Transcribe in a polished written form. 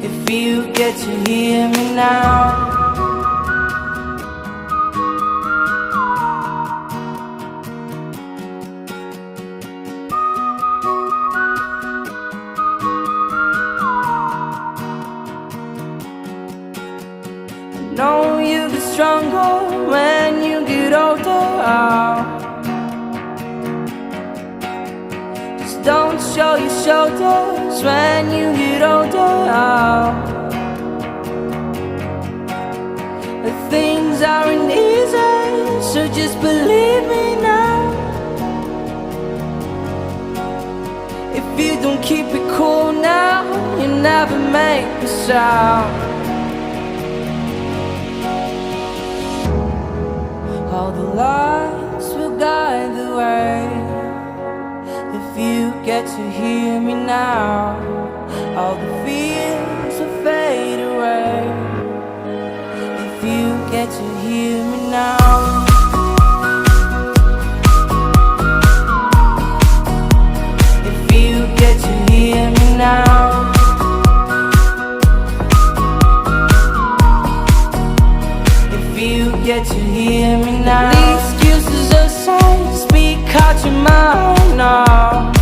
If you get to hear me now. Know you get stronger when you get older. Just don't show your shoulders when you get older. Things aren't easy, so just believe me now. If you don't keep it cool now, you never make a sound. All the lights will guide the way. If you get to hear me now, all the fears will fade away. If you get to hear me now. If you get to hear me now. You get to hear me now. The excuses aside, speak out your mind now.